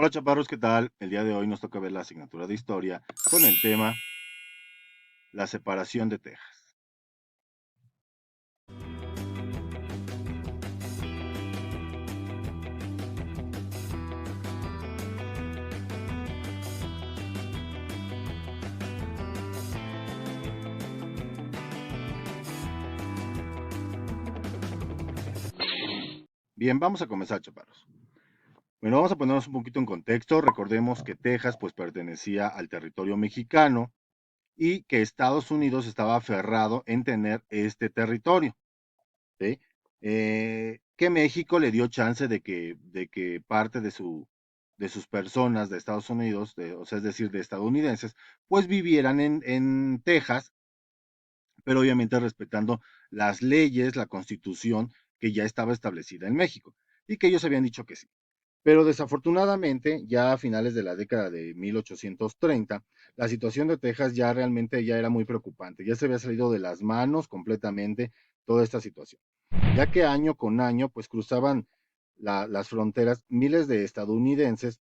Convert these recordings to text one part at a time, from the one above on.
Hola chaparros, ¿qué tal? El día de hoy nos toca ver la asignatura de historia con el tema la separación de Texas. Bien, vamos a comenzar chaparros. Bueno, vamos a ponernos un poquito en contexto. Recordemos que Texas pues pertenecía al territorio mexicano y que Estados Unidos estaba aferrado en tener este territorio, ¿sí? Que México le dio chance de que parte de sus personas de Estados Unidos, o sea, es decir, de estadounidenses, pues vivieran en Texas, pero obviamente respetando las leyes, la constitución que ya estaba establecida en México y que ellos habían dicho que sí. Pero desafortunadamente, ya a finales de la década de 1830, la situación de Texas ya realmente ya era muy preocupante, ya se había salido de las manos completamente toda esta situación, ya que año con año pues cruzaban las fronteras miles de estadounidenses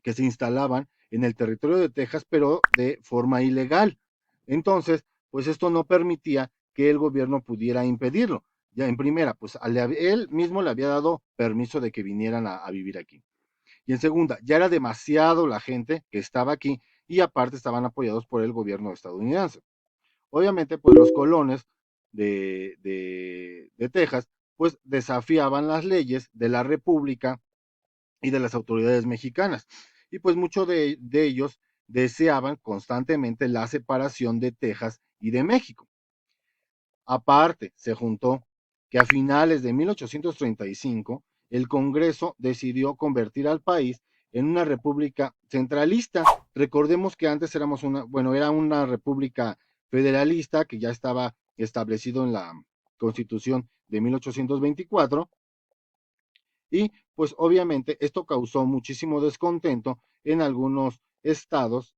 que se instalaban en el territorio de Texas, pero de forma ilegal. Entonces, pues esto no permitía que el gobierno pudiera impedirlo. Ya en primera, pues él mismo le había dado permiso de que vinieran a vivir aquí. Y en segunda, ya era demasiado la gente que estaba aquí y aparte estaban apoyados por el gobierno estadounidense. Obviamente, pues los colones de Texas, pues desafiaban las leyes de la República y de las autoridades mexicanas. Y pues muchos de ellos deseaban constantemente la separación de Texas y de México. Aparte, se juntó que a finales de 1835 el Congreso decidió convertir al país en una república centralista. Recordemos que antes éramos era una república federalista que ya estaba establecido en la Constitución de 1824 y pues obviamente esto causó muchísimo descontento en algunos estados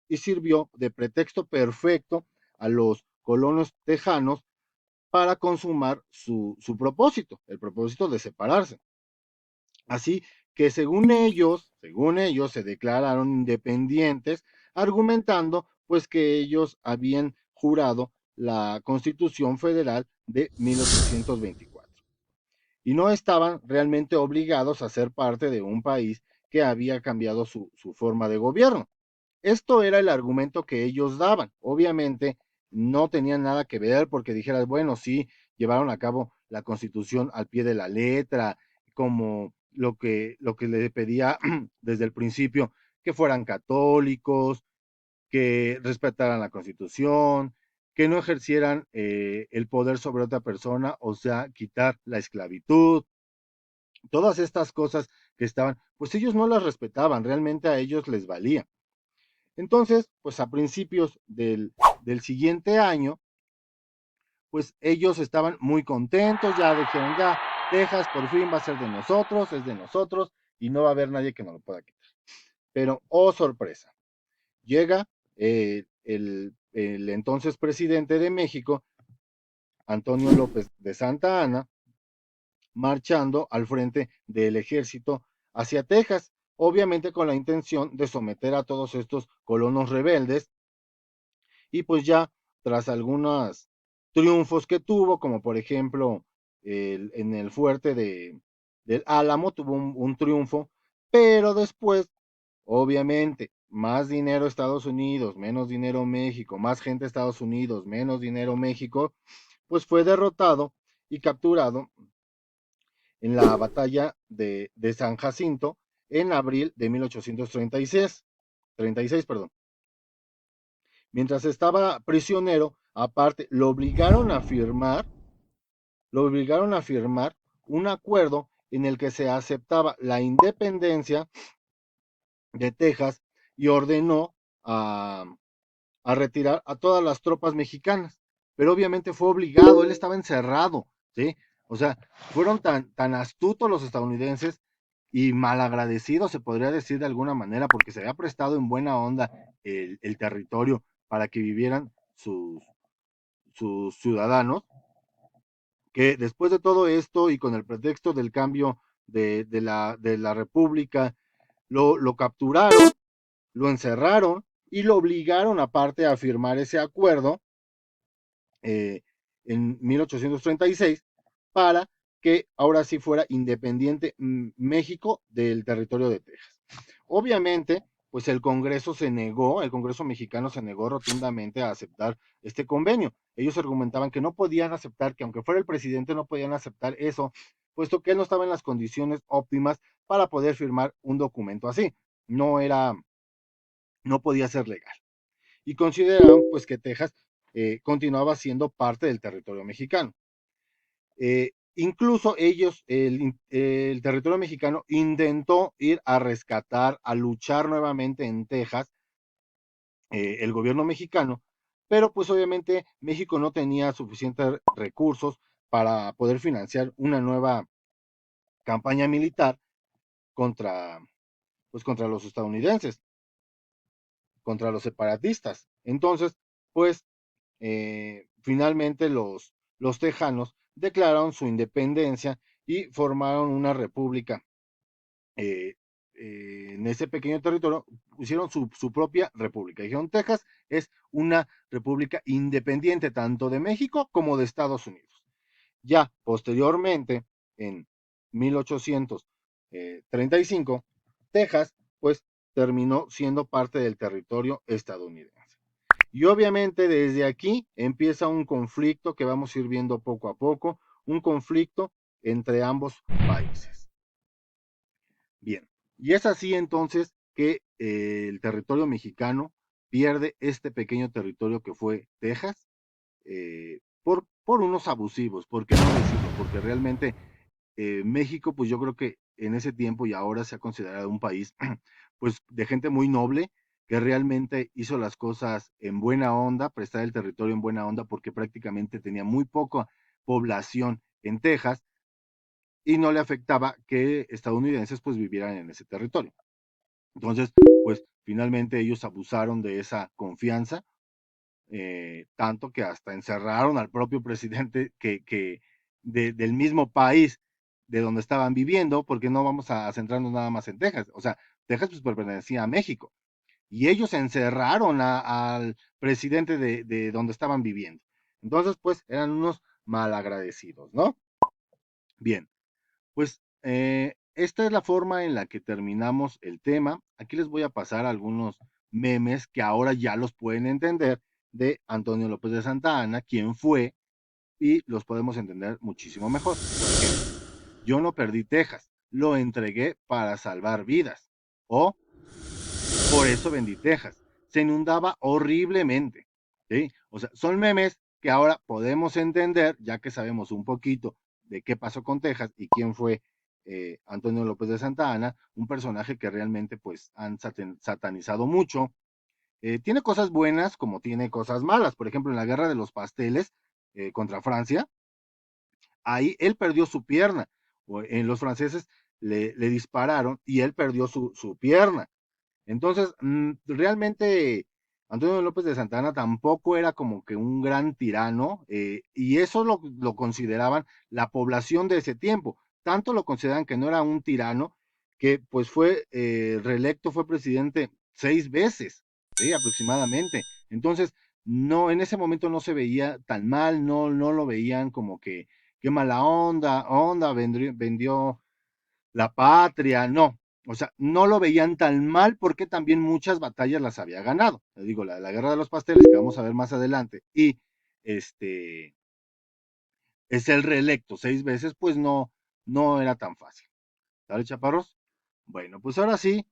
y sirvió de pretexto perfecto a los colonos tejanos para consumar su propósito, el propósito de separarse. Así que según ellos se declararon independientes, argumentando pues que ellos habían jurado la Constitución Federal de 1824 y no estaban realmente obligados a ser parte de un país que había cambiado su forma de gobierno. Esto era el argumento que ellos daban. Obviamente no tenían nada que ver porque dijeras, bueno, sí, llevaron a cabo la constitución al pie de la letra, como lo que le pedía desde el principio, que fueran católicos, que respetaran la constitución, que no ejercieran el poder sobre otra persona, o sea, quitar la esclavitud, todas estas cosas que estaban, pues ellos no las respetaban, realmente a ellos les valía. Entonces, pues a principios del siguiente año, pues ellos estaban muy contentos, ya dijeron, ya, Texas por fin va a ser de nosotros, es de nosotros, y no va a haber nadie que nos lo pueda quitar. Pero, oh sorpresa, llega el entonces presidente de México, Antonio López de Santa Anna, marchando al frente del ejército hacia Texas, obviamente con la intención de someter a todos estos colonos rebeldes y pues ya tras algunos triunfos que tuvo, como por ejemplo en el fuerte del Álamo tuvo un triunfo, pero después, obviamente, más dinero Estados Unidos, menos dinero México, más gente Estados Unidos, menos dinero México, pues fue derrotado y capturado en la batalla de San Jacinto en abril de 1836, 36, perdón. Mientras estaba prisionero, aparte, lo obligaron a firmar un acuerdo en el que se aceptaba la independencia de Texas y ordenó a, a retirar a todas las tropas mexicanas. Pero obviamente fue obligado, él estaba encerrado, ¿sí? O sea, fueron tan astutos los estadounidenses y malagradecidos, se podría decir de alguna manera, porque se había prestado en buena onda el territorio para que vivieran sus ciudadanos, que después de todo esto y con el pretexto del cambio de la República lo capturaron, lo encerraron y lo obligaron aparte a firmar ese acuerdo eh, en 1836 para que ahora sí fuera independiente México del territorio de Texas. Obviamente, pues el Congreso se negó, el Congreso mexicano se negó rotundamente a aceptar este convenio. Ellos argumentaban que no podían aceptar, que aunque fuera el presidente, no podían aceptar eso, puesto que él no estaba en las condiciones óptimas para poder firmar un documento así. No era, no podía ser legal. Y consideraron pues que Texas continuaba siendo parte del territorio mexicano. Incluso ellos, el territorio mexicano intentó ir a rescatar, a luchar nuevamente en Texas, el gobierno mexicano, pero pues obviamente México no tenía suficientes recursos para poder financiar una nueva campaña militar contra, pues, contra los estadounidenses, contra los separatistas. Entonces, pues finalmente los tejanos declararon su independencia y formaron una república. eh, en ese pequeño territorio hicieron su propia república. Dijeron, Texas es una república independiente tanto de México como de Estados Unidos. Ya posteriormente, en 1835, Texas pues terminó siendo parte del territorio estadounidense. Y obviamente desde aquí empieza un conflicto que vamos a ir viendo poco a poco, un conflicto entre ambos países. Bien, y es así entonces que el territorio mexicano pierde este pequeño territorio que fue Texas por unos abusivos, ¿por qué no decirlo? Porque realmente México, pues yo creo que en ese tiempo y ahora se ha considerado un país, pues de gente muy noble, que realmente hizo las cosas en buena onda, prestar el territorio en buena onda, porque prácticamente tenía muy poca población en Texas y no le afectaba que estadounidenses pues vivieran en ese territorio. Entonces, pues finalmente ellos abusaron de esa confianza, tanto que hasta encerraron al propio presidente del mismo país de donde estaban viviendo, porque no vamos a centrarnos nada más en Texas. O sea, Texas pues pertenecía a México y ellos encerraron al presidente de donde estaban viviendo. Entonces, pues eran unos malagradecidos, ¿no? Bien, pues esta es la forma en la que terminamos el tema. Aquí les voy a pasar algunos memes que ahora ya los pueden entender de Antonio López de Santa Anna, quién fue, y los podemos entender muchísimo mejor. Por ejemplo, yo no perdí Texas, lo entregué para salvar vidas. O por eso vendí Texas. Se inundaba horriblemente. ¿Sí? O sea, son memes que ahora podemos entender, ya que sabemos un poquito de qué pasó con Texas y quién fue Antonio López de Santa Anna, un personaje que realmente pues han satanizado mucho. Tiene cosas buenas como tiene cosas malas. Por ejemplo, en la guerra de los pasteles contra Francia, ahí él perdió su pierna. En los franceses le dispararon y él perdió su pierna. Entonces, realmente Antonio López de Santana tampoco era como que un gran tirano, y eso lo consideraban la población de ese tiempo. Tanto lo consideran que no era un tirano, que pues fue reelecto, fue presidente 6 veces, ¿sí? Aproximadamente. Entonces, no, en ese momento no se veía tan mal, no lo veían como que qué mala onda vendió la patria, no. O sea, no lo veían tan mal porque también muchas batallas las había ganado. Les digo, la guerra de los pasteles, que vamos a ver más adelante, y este es el reelecto 6 veces, pues no era tan fácil. ¿Sale, chaparros? Bueno, pues ahora sí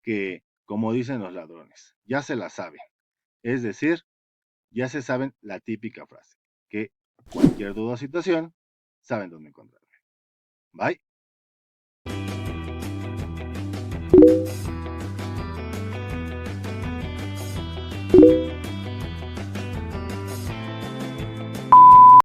que, como dicen los ladrones, ya se la saben. Es decir, ya se saben la típica frase, que cualquier duda o situación, saben dónde encontrarme. Bye.